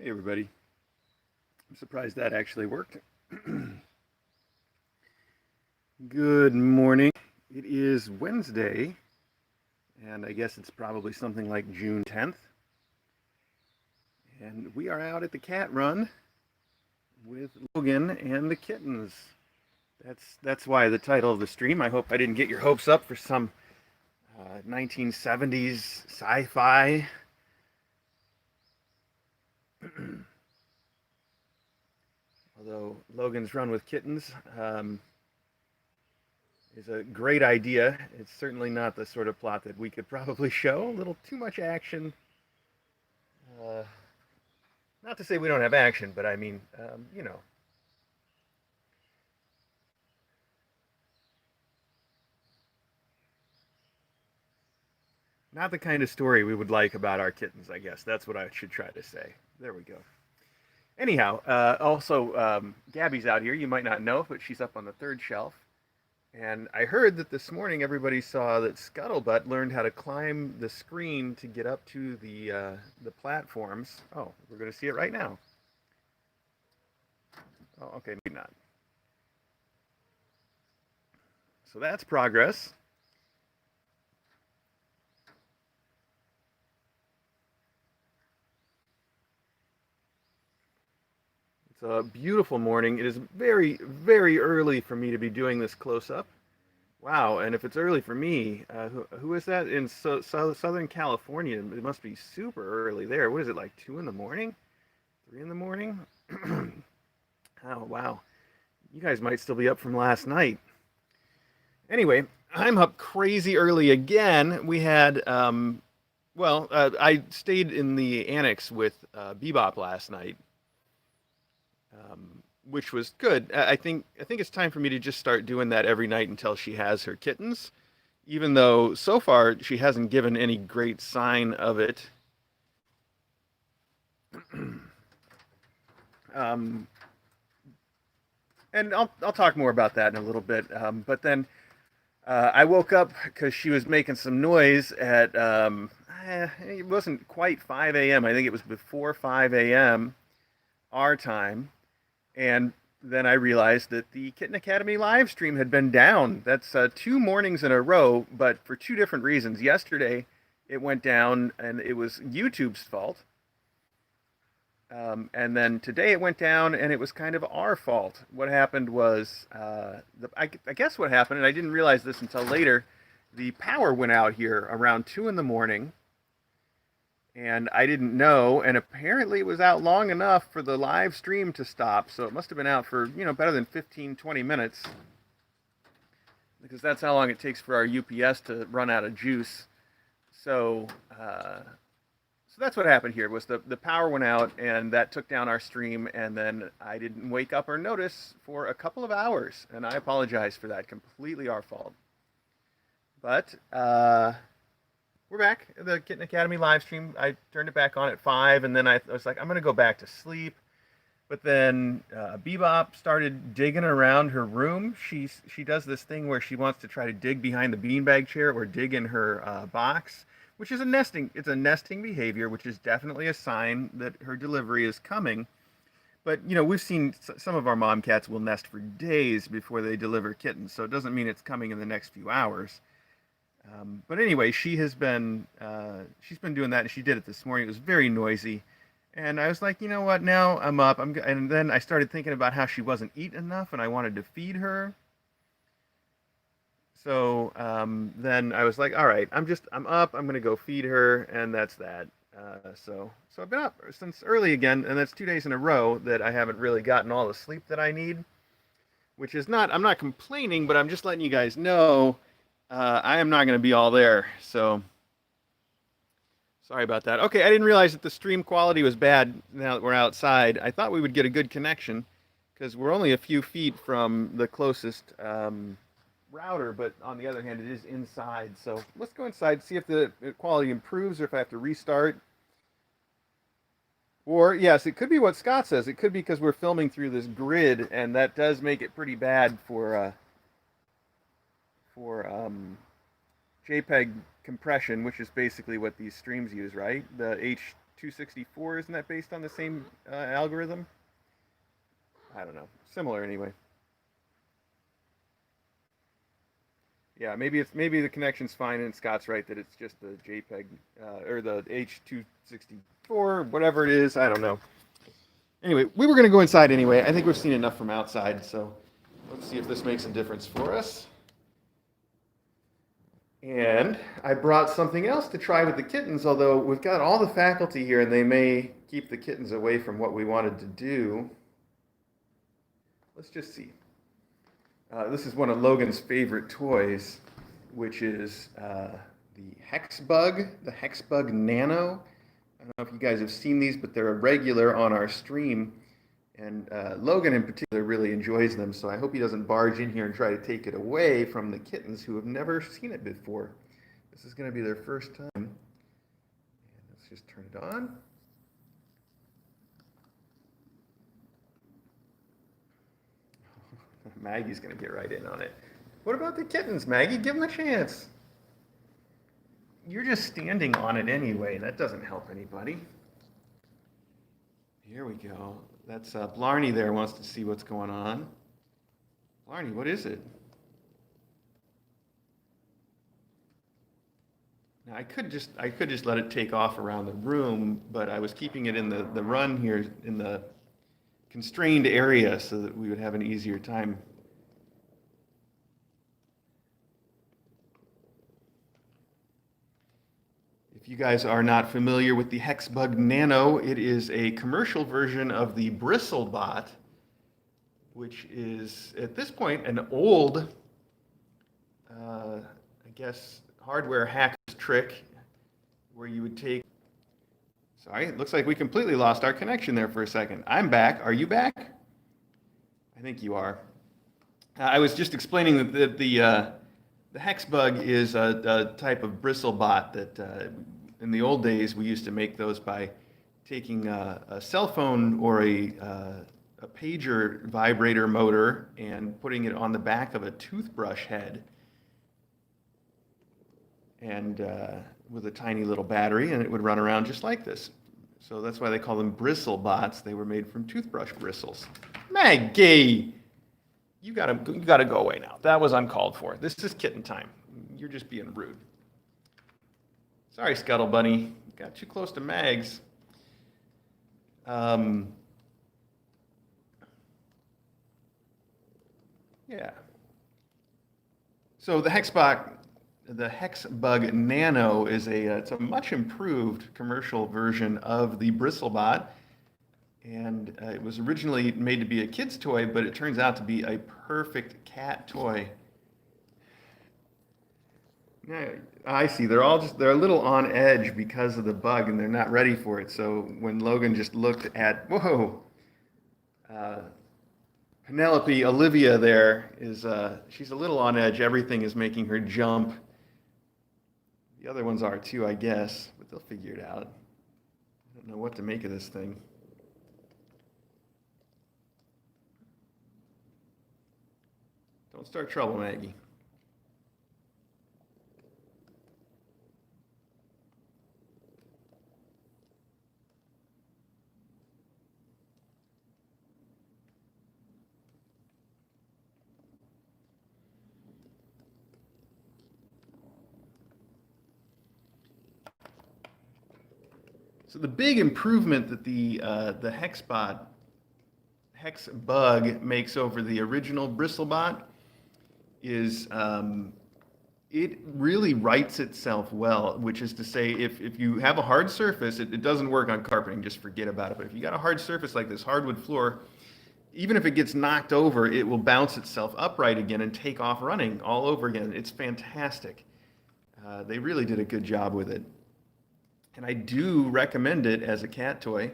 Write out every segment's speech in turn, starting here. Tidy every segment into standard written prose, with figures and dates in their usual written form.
Hey everybody. I'm surprised that actually worked. Good morning. It is Wednesday, and I guess it's probably something like June 10th. And we are out at the cat run with Logan and the kittens. That's why the title of the stream. I hope I didn't get your hopes up for some 1970s sci-fi. Although Logan's Run with Kittens is a great idea. It's certainly not the sort of plot that we could probably show. A little too much action. Uh, Not to say we don't have action, but I mean, not the kind of story we would like about our kittens, I guess. That's what I should try to say. There we go. Anyhow, also, Gabby's out here. You might not know, but she's up on the third shelf. And I heard that this morning everybody saw that Scuttlebutt learned how to climb the screen to get up to the platforms. Oh, we're going to see it right now. Oh, okay, maybe not. So that's progress. It's a beautiful morning. It is very, very early for me to be doing this close-up. Wow, and if it's early for me, who is that in Southern California? It must be super early there. What is it, like 2 in the morning? 3 in the morning? Oh, wow. You guys might still be up from last night. Anyway, I'm up crazy early again. We had, I stayed in the annex with Bebop last night, which was good. I think it's time for me to just start doing that every night until she has her kittens. Even though so far she hasn't given any great sign of it. um, and I'll talk more about that in a little bit. But then I woke up because she was making some noise at it wasn't quite 5 a.m. I think it was before 5 a.m. our time, and then I realized that the Kitten Academy live stream had been down. That's 2 mornings in a row, but for two different reasons. Yesterday, it went down, and it was YouTube's fault. And then today it went down, and it was kind of our fault. What happened was, I guess what happened, and I didn't realize this until later, the power went out here around 2 in the morning, and I didn't know, and apparently it was out long enough for the live stream to stop, so it must have been out for, better than 15, 20 minutes, because that's how long it takes for our UPS to run out of juice. So, so that's what happened here, was the power went out, and that took down our stream, and then I didn't wake up or notice for a couple of hours, and I apologize for that. Completely our fault. But, we're back. The Kitten Academy live stream, I turned it back on at 5, and then I was like, I'm going to go back to sleep. But then Bebop started digging around her room. She does this thing where she wants to try to dig behind the beanbag chair or dig in her box, which is it's a nesting behavior, which is definitely a sign that her delivery is coming. But, we've seen some of our mom cats will nest for days before they deliver kittens, so it doesn't mean it's coming in the next few hours. But anyway, she's been doing that, and she did it this morning. It was very noisy, and I was like, you know what? Now I'm up. And then I started thinking about how she wasn't eating enough, and I wanted to feed her. So then I was like, all right, I'm up. I'm gonna go feed her, and that's that. So I've been up since early again, and that's 2 days in a row that I haven't really gotten all the sleep that I need. Which is not, I'm not complaining, but I'm just letting you guys know I am not going to be all there. So sorry about that. Okay, I didn't realize that the stream quality was bad now that we're outside. I thought we would get a good connection because we're only a few feet from the closest router, but on the other hand, it is inside. So let's go inside, see if the quality improves or if I have to restart. Or, yes, it could be what Scott says. It could be because we're filming through this grid, and that does make it pretty bad for JPEG compression, which is basically what these streams use, right? The 264, isn't that based on the same algorithm? I don't know. Similar anyway. Yeah, maybe the connection's fine, and Scott's right that it's just the JPEG or the H264, whatever it is. I don't know. Anyway, we were going to go inside anyway. I think we've seen enough from outside, so let's see if this makes a difference for us. And I brought something else to try with the kittens, although we've got all the faculty here and they may keep the kittens away from what we wanted to do. Let's just see. This is one of Logan's favorite toys, which is the hexbug, the hexbug Nano. I don't know if you guys have seen these, but they're a regular on our stream. And Logan in particular really enjoys them, so I hope he doesn't barge in here and try to take it away from the kittens who have never seen it before. This is going to be their first time. And let's just turn it on. Maggie's going to get right in on it. What about the kittens, Maggie? Give them a chance. You're just standing on it anyway. That doesn't help anybody. Here we go. That's Blarney there wants to see what's going on. Blarney, what is it? Now I could just let it take off around the room, but I was keeping it in the run here in the constrained area so that we would have an easier time. If you guys are not familiar with the hexbug Nano, it is a commercial version of the BristleBot, which is at this point an old, I guess, hardware hacker's trick where you would take. Sorry, it looks like we completely lost our connection there for a second. I'm back. Are you back? I think you are. I was just explaining that the hexbug is a type of BristleBot that in the old days we used to make those by taking a cell phone or a pager vibrator motor and putting it on the back of a toothbrush head and with a tiny little battery, and it would run around just like this. So that's why they call them BristleBots. They were made from toothbrush bristles. Maggie! You gotta go away now. That was uncalled for. This is kitten time. You're just being rude. Sorry, Scuttle Bunny. Got too close to Mags. Yeah. So the hexbug Nano is it's a much improved commercial version of the BristleBot. And it was originally made to be a kid's toy, but it turns out to be a perfect cat toy. Yeah, I see. They're a little on edge because of the bug, and they're not ready for it. So when Logan just looked at, whoa, Penelope, Olivia there is, she's a little on edge. Everything is making her jump. The other ones are too, I guess, but they'll figure it out. I don't know what to make of this thing. Don't start trouble, Maggie. So the big improvement that the hexbug makes over the original BristleBot is it really writes itself well, which is to say if you have a hard surface, it doesn't work on carpeting, just forget about it. But if you got a hard surface like this hardwood floor, even if it gets knocked over, it will bounce itself upright again and take off running all over again. It's fantastic. They really did a good job with it. And I do recommend it as a cat toy. In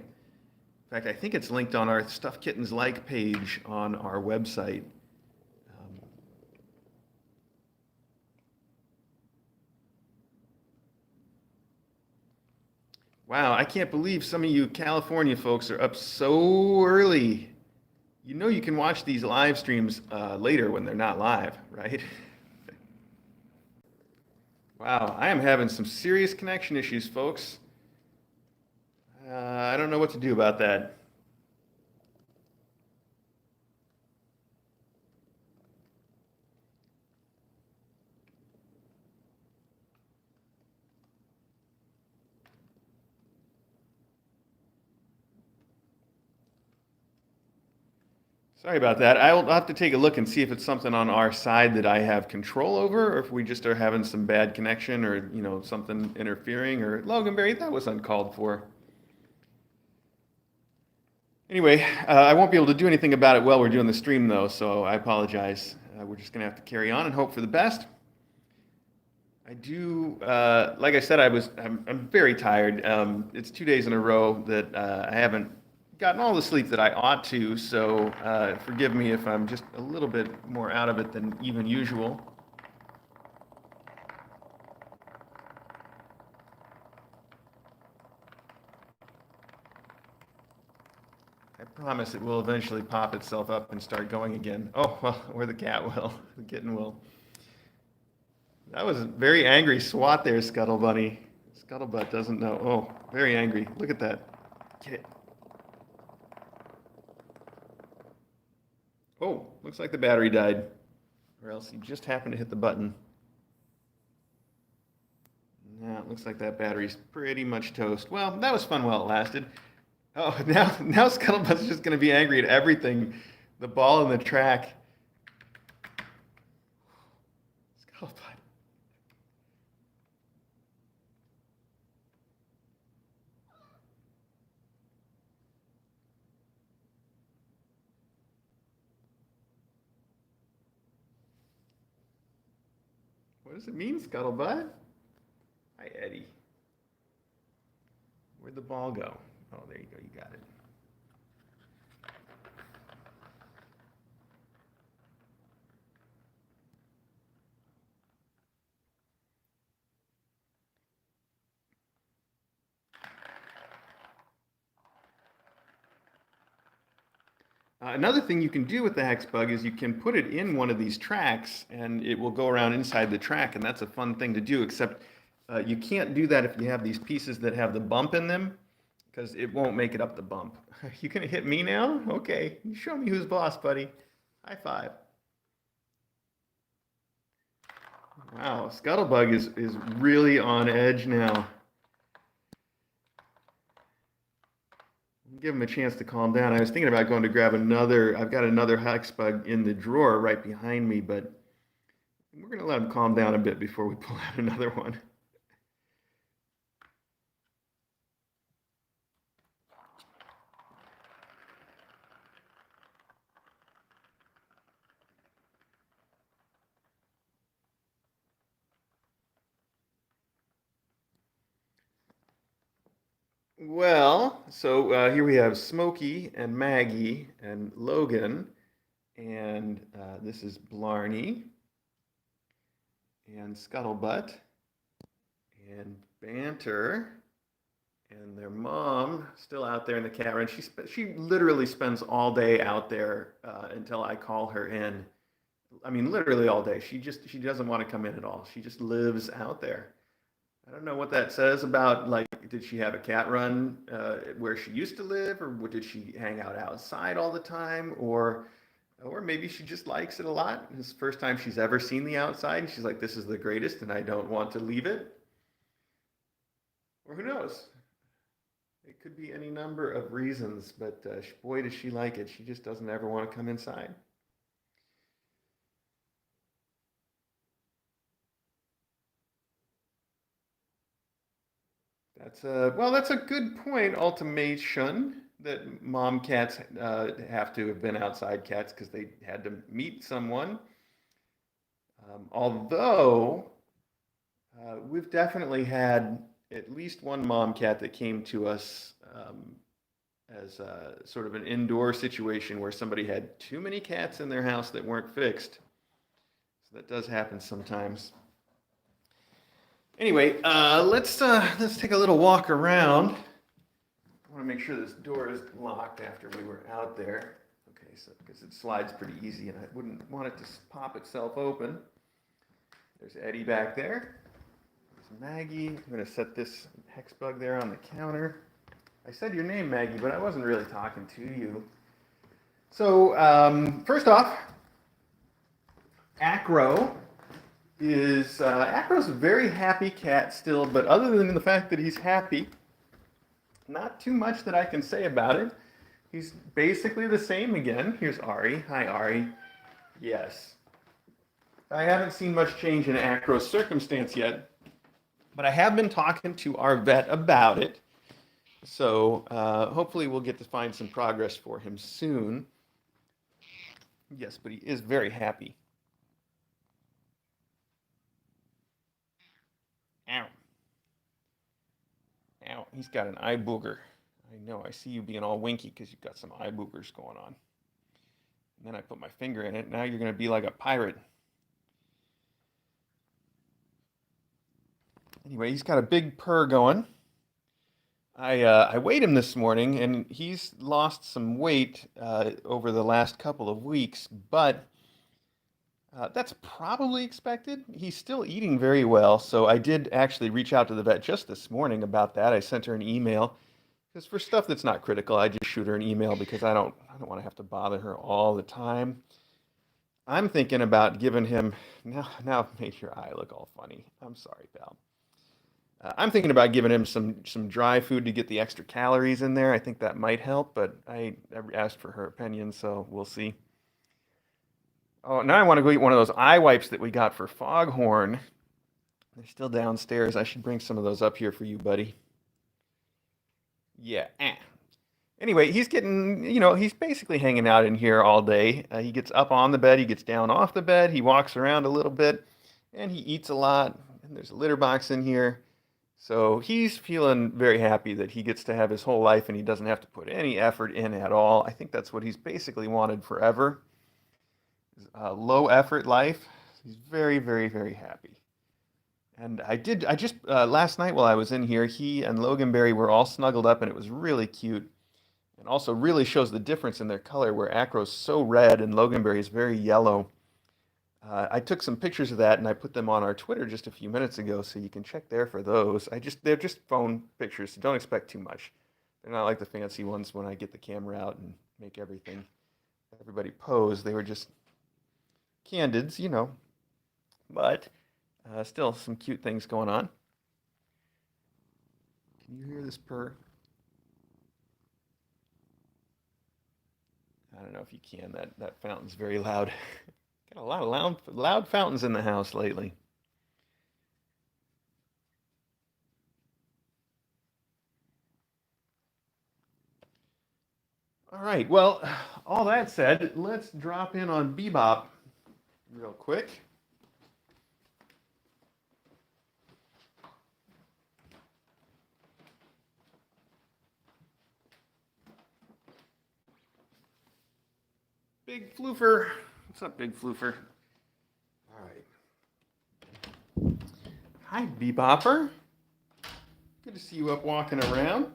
fact, I think it's linked on our Stuff Kittens Like page on our website. Wow, I can't believe some of you California folks are up so early. You know you can watch these live streams later when they're not live, right? Wow, I am having some serious connection issues, folks. don't know what to do about that. Sorry about that. I'll have to take a look and see if it's something on our side that I have control over, or if we just are having some bad connection, or something interfering. Or Loganberry, that was uncalled for. Anyway, I won't be able to do anything about it while we're doing the stream, though, so I apologize. We're just gonna have to carry on and hope for the best. I do, like I said, I'm very tired. It's 2 days in a row that I haven't gotten all the sleep that I ought to, so forgive me if I'm just a little bit more out of it than even usual. I promise it will eventually pop itself up and start going again. Oh, well, or the cat will, the kitten will. That was a very angry swat there, Scuttle Bunny. Scuttlebutt doesn't know. Oh, very angry. Look at that. Get it. Oh, looks like the battery died. Or else he just happened to hit the button. Now it looks like that battery's pretty much toast. Well, that was fun while it lasted. Oh, now Scuttlebutt's just going to be angry at everything. The ball and the track. Scuttlebutt. What does it mean, Scuttlebutt? Hi, Eddie. Where'd the ball go? Oh, there you go. You got it. Another thing you can do with the hexbug is you can put it in one of these tracks and it will go around inside the track, and that's a fun thing to do, except you can't do that if you have these pieces that have the bump in them, because it won't make it up the bump. You gonna hit me now? Okay, you show me who's boss, buddy. High five. Wow, Scuttlebug is really on edge now. Give him a chance to calm down. I was thinking about going to grab another. I've got another hexbug in the drawer right behind me, but we're going to let him calm down a bit before we pull out another one. Well, so here we have Smokey and Maggie and Logan, and this is Blarney and Scuttlebutt and Banter and their mom still out there in the cat run. She literally spends all day out there until I call her in. I mean, literally all day. She doesn't want to come in at all. She just lives out there. I don't know what that says about, like, did she have a cat run where she used to live, or did she hang out outside all the time, or maybe she just likes it a lot. It's the first time she's ever seen the outside, and she's like, this is the greatest, and I don't want to leave it. Or who knows? It could be any number of reasons, but boy, does she like it. She just doesn't ever want to come inside. That's a good point. Ultimation that mom cats have to have been outside cats because they had to meet someone. Although we've definitely had at least one mom cat that came to us as sort of an indoor situation where somebody had too many cats in their house that weren't fixed. So that does happen sometimes. Anyway, let's take a little walk around. I want to make sure this door is locked after we were out there. Okay, so because it slides pretty easy, and I wouldn't want it to pop itself open. There's Eddie back there. There's Maggie. I'm going to set this hexbug there on the counter. I said your name, Maggie, but I wasn't really talking to you. So, first off, Acro Acro's a very happy cat still, but other than the fact that he's happy, not too much that I can say about it. He's basically the same again. Here's Ari. Hi, Ari. Yes. I haven't seen much change in Acro's circumstance yet, but I have been talking to our vet about it. So hopefully we'll get to find some progress for him soon. Yes, but he is very happy. Ow. Ow, he's got an eye booger. I know, I see you being all winky because you've got some eye boogers going on. And then I put my finger in it. Now you're going to be like a pirate. Anyway, he's got a big purr going. I weighed him this morning, and he's lost some weight over the last couple of weeks, but that's probably expected. He's still eating very well, so I did actually reach out to the vet just this morning about that. I sent her an email because for stuff that's not critical, I just shoot her an email because I don't want to have to bother her all the time. I'm thinking about giving him now. I've made your eye look all funny. I'm sorry, pal. I'm thinking about giving him some dry food to get the extra calories in there. I think that might help, but I asked for her opinion, so we'll see. Oh, now I want to go eat one of those eye wipes that we got for Foghorn. They're still downstairs. I should bring some of those up here for you, buddy. Yeah. Anyway, he's getting, he's basically hanging out in here all day. He gets up on the bed, he gets down off the bed, he walks around a little bit, and he eats a lot. And there's a litter box in here. So he's feeling very happy that he gets to have his whole life and he doesn't have to put any effort in at all. I think that's what he's basically wanted forever. Low effort life. He's very, very, very happy. And I just, last night while I was in here, he and Logan Berry were all snuggled up and it was really cute. And also really shows the difference in their color where Acro's so red and Loganberry is very yellow. I took some pictures of that and I put them on our Twitter just a few minutes ago, so you can check there for those. They're just phone pictures, so don't expect too much. They're not like the fancy ones when I get the camera out and make everybody pose. They were just candids, but still some cute things going on. Can you hear this purr? I don't know if you can. That fountain's very loud. Got a lot of loud fountains in the house lately. All right. Well, all that said, let's drop in on Bebop real quick. Big Floofer. What's up, Big Floofer? All right. Hi, Bebopper. Good to see you up walking around.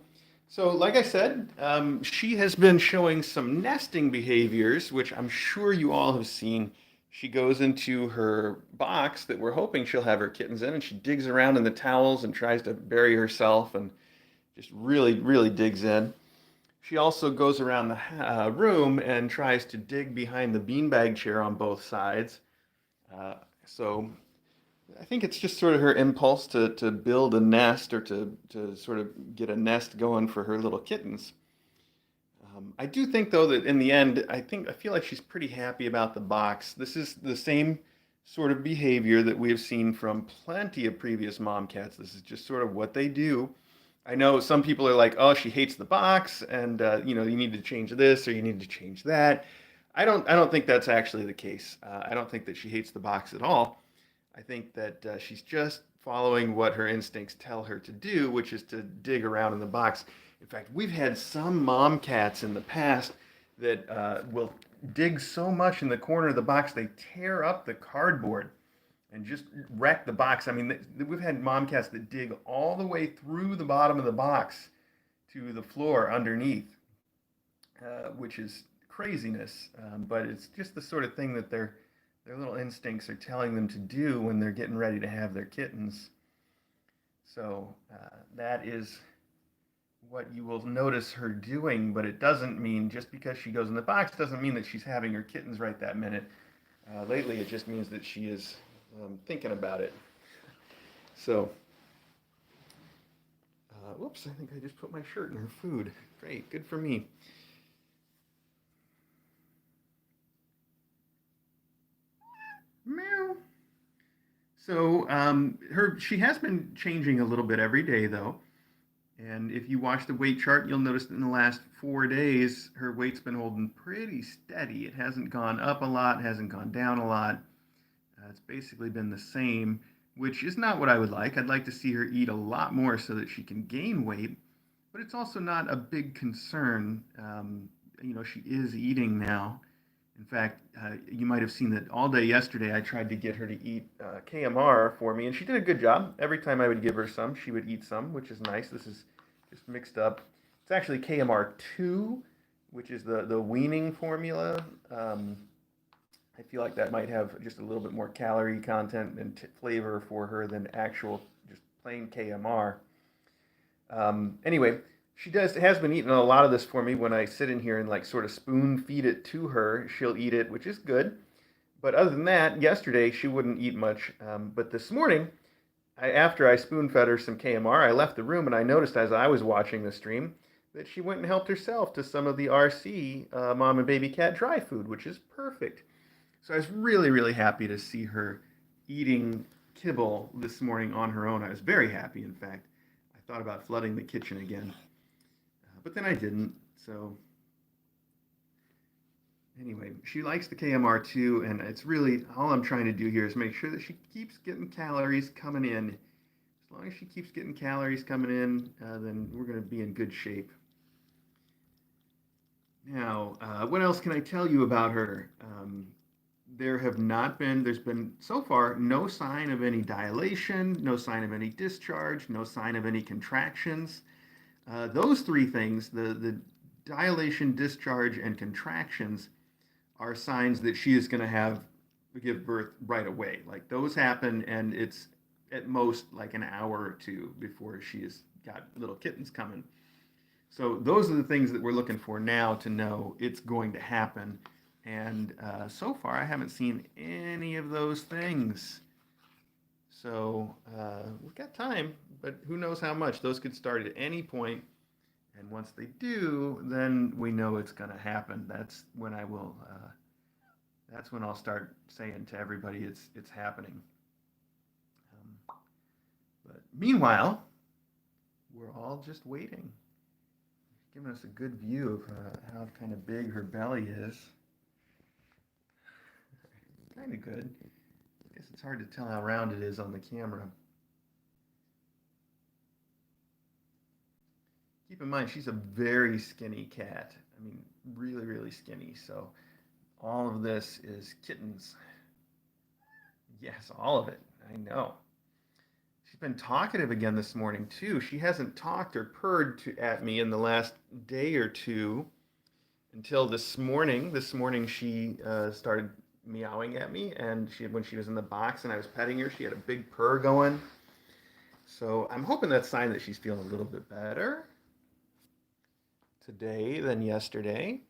So, like I said, she has been showing some nesting behaviors, which I'm sure you all have seen. She goes into her box that we're hoping she'll have her kittens in, and she digs around in the towels and tries to bury herself and just really, really digs in. She also goes around the room and tries to dig behind the beanbag chair on both sides. So I think it's just sort of her impulse to build a nest or to sort of get a nest going for her little kittens. I do think, though, that in the end, I feel like she's pretty happy about the box. This is the same sort of behavior that we have seen from plenty of previous mom cats. This is just sort of what they do. I know some people are like, oh, she hates the box, and you need to change this or you need to change that. I don't think that's actually the case. I don't think that she hates the box at all. I think that she's just following what her instincts tell her to do, which is to dig around in the box. In fact, we've had some mom cats in the past that will dig so much in the corner of the box they tear up the cardboard and just wreck the box. I mean, we've had mom cats that dig all the way through the bottom of the box to the floor underneath, which is craziness. But it's just the sort of thing that their little instincts are telling them to do when they're getting ready to have their kittens. So that is what you will notice her doing, but it doesn't mean just because she goes in the box doesn't mean that she's having her kittens right that minute. Lately, it just means that she is thinking about it. So, whoops, I think I just put my shirt in her food. Great, good for me. Meow. So, she has been changing a little bit every day, though. And if you watch the weight chart, you'll notice that in the last 4 days, her weight's been holding pretty steady. It hasn't gone up a lot, hasn't gone down a lot. It's basically been the same, which is not what I would like. I'd like to see her eat a lot more so that she can gain weight, but it's also not a big concern. She is eating now. In fact, you might have seen that all day yesterday I tried to get her to eat KMR for me, and she did a good job. Every time I would give her some, she would eat some, which is nice. This is just mixed up. It's actually KMR 2, which is the weaning formula. I feel like that might have just a little bit more calorie content and flavor for her than actual just plain KMR. Anyway, she has been eating a lot of this for me. When I sit in here and like sort of spoon feed it to her, she'll eat it, which is good. But other than that, yesterday she wouldn't eat much. But this morning, after I spoon fed her some KMR, I left the room and I noticed as I was watching the stream that she went and helped herself to some of the RC mom and baby cat dry food, which is perfect. So I was really, really happy to see her eating kibble this morning on her own. I was very happy, in fact. I thought about flooding the kitchen again, but then I didn't. So anyway, she likes the KMR too, and it's really, all I'm trying to do here is make sure that she keeps getting calories coming in. As long as she keeps getting calories coming in, then we're going to be in good shape. Now, what else can I tell you about her? There's been so far no sign of any dilation, no sign of any discharge, no sign of any contractions. Those three things, the dilation, discharge, and contractions, are signs that she is going to give birth right away. Like those happen, and it's at most like an hour or two before she has got little kittens coming. So those are the things that we're looking for now to know it's going to happen. And so far, I haven't seen any of those things. So we've got time, but who knows how much. Those could start at any point. And once they do, then we know it's going to happen. That's when I'll start saying to everybody it's happening. But meanwhile, we're all just waiting. Giving us a good view of how kind of big her belly is. Kind of good. I guess it's hard to tell how round it is on the camera. Keep in mind, she's a very skinny cat. I mean, really, really skinny. So all of this is kittens. Yes, all of it. I know. She's been talkative again this morning, too. She hasn't talked or purred at me in the last day or two until this morning. This morning, she started meowing at me, and when she was in the box and I was petting her, she had a big purr going. So I'm hoping that's a sign that she's feeling a little bit better today than yesterday.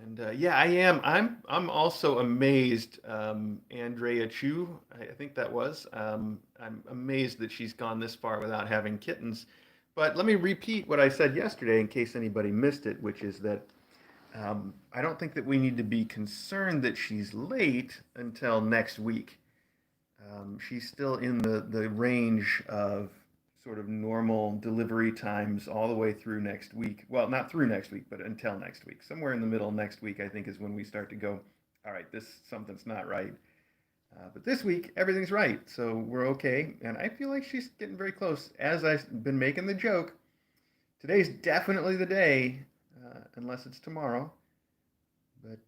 And yeah, I am. I'm also amazed. Andrea Chu, I think that was. I'm amazed that she's gone this far without having kittens. But let me repeat what I said yesterday in case anybody missed it, which is that I don't think that we need to be concerned that she's late until next week. She's still in the range of sort of normal delivery times all the way through next week. Well, not through next week, but until next week. Somewhere in the middle of next week, I think, is when we start to go, all right, something's not right. But this week, everything's right, so we're okay. And I feel like she's getting very close. As I've been making the joke, today's definitely the day, unless it's tomorrow. But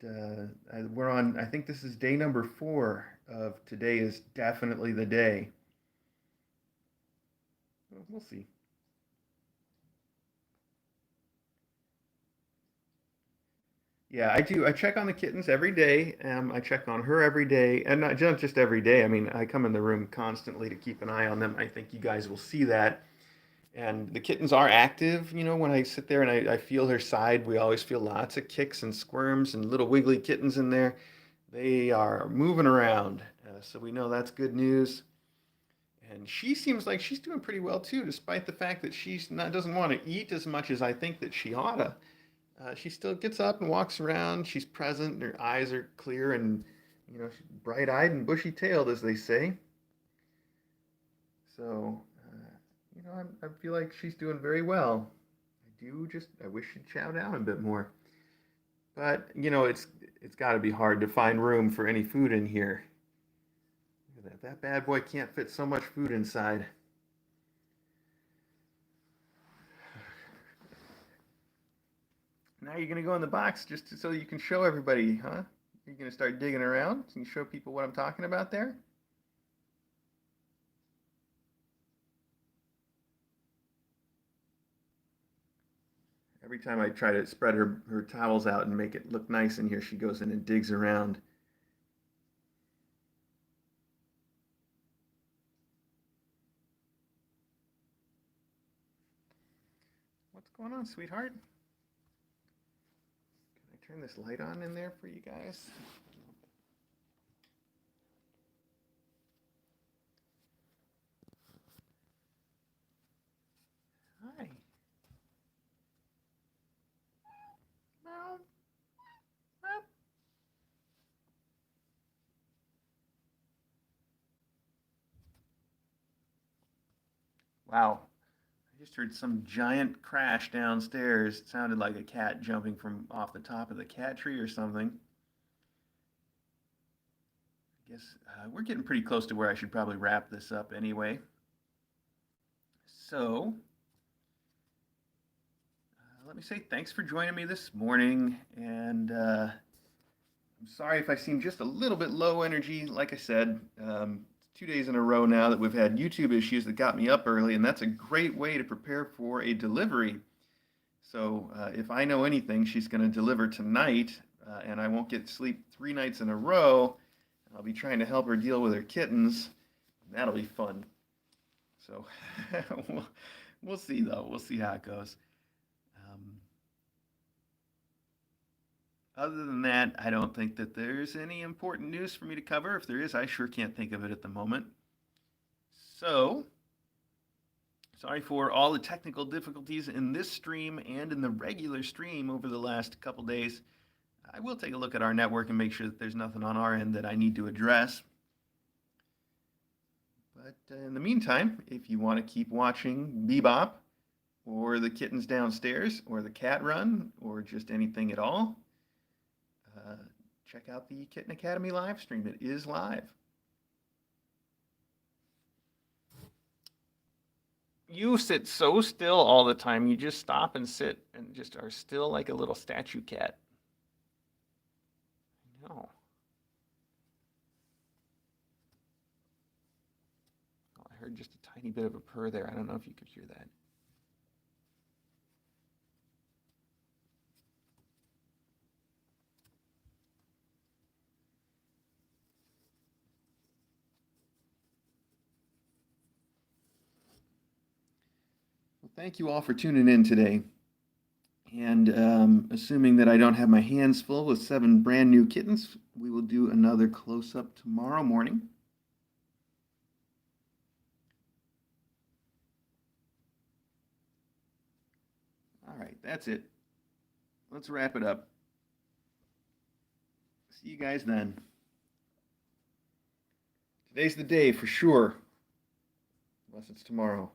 I think this is day number 4 of today is definitely the day. We'll see. Yeah, I do. I check on the kittens every day. I check on her every day, and not just every day. I mean, I come in the room constantly to keep an eye on them. I think you guys will see that. And the kittens are active. You know, when I sit there and I feel her side, we always feel lots of kicks and squirms and little wiggly kittens in there. They are moving around, so we know that's good news. And she seems like she's doing pretty well too, despite the fact that she's not doesn't want to eat as much as I think that she oughta. She still gets up and walks around. She's present. Her eyes are clear and, she's bright-eyed and bushy-tailed, as they say. So, I feel like she's doing very well. I wish she'd chow down a bit more. But, it's got to be hard to find room for any food in here. Look at that. That bad boy can't fit so much food inside. Now you're gonna go in the box so you can show everybody, huh? You're gonna start digging around and show people what I'm talking about there? Every time I try to spread her towels out and make it look nice in here, she goes in and digs around. What's going on, sweetheart? Can I turn this light on in there for you guys? Hi. Meow. Meow. Wow. I just heard some giant crash downstairs. It sounded like a cat jumping from off the top of the cat tree or something. I guess we're getting pretty close to where I should probably wrap this up anyway. So, let me say thanks for joining me this morning. And I'm sorry if I seem just a little bit low energy. Like I said, 2 days in a row now that we've had YouTube issues that got me up early, and that's a great way to prepare for a delivery. So if I know anything, she's going to deliver tonight, and I won't get sleep 3 nights in a row. I'll be trying to help her deal with her kittens. That'll be fun. So we'll see, though. We'll see how it goes. Um, Other than that, I don't think that there's any important news for me to cover. If there is, I sure can't think of it at the moment. So, sorry for all the technical difficulties in this stream and in the regular stream over the last couple days. I will take a look at our network and make sure that there's nothing on our end that I need to address. But in the meantime, if you want to keep watching Bebop or the Kittens Downstairs or the Cat Run or just anything at all, check out the Kitten Academy live stream. It is live. You sit so still all the time. You just stop and sit and just are still like a little statue cat. I know. Oh, I heard just a tiny bit of a purr there. I don't know if you could hear that. Well, thank you all for tuning in today. And assuming that I don't have my hands full with 7 brand new kittens, we will do another close-up tomorrow morning. All right, that's it. Let's wrap it up. See you guys then. Today's the day for sure, unless it's tomorrow.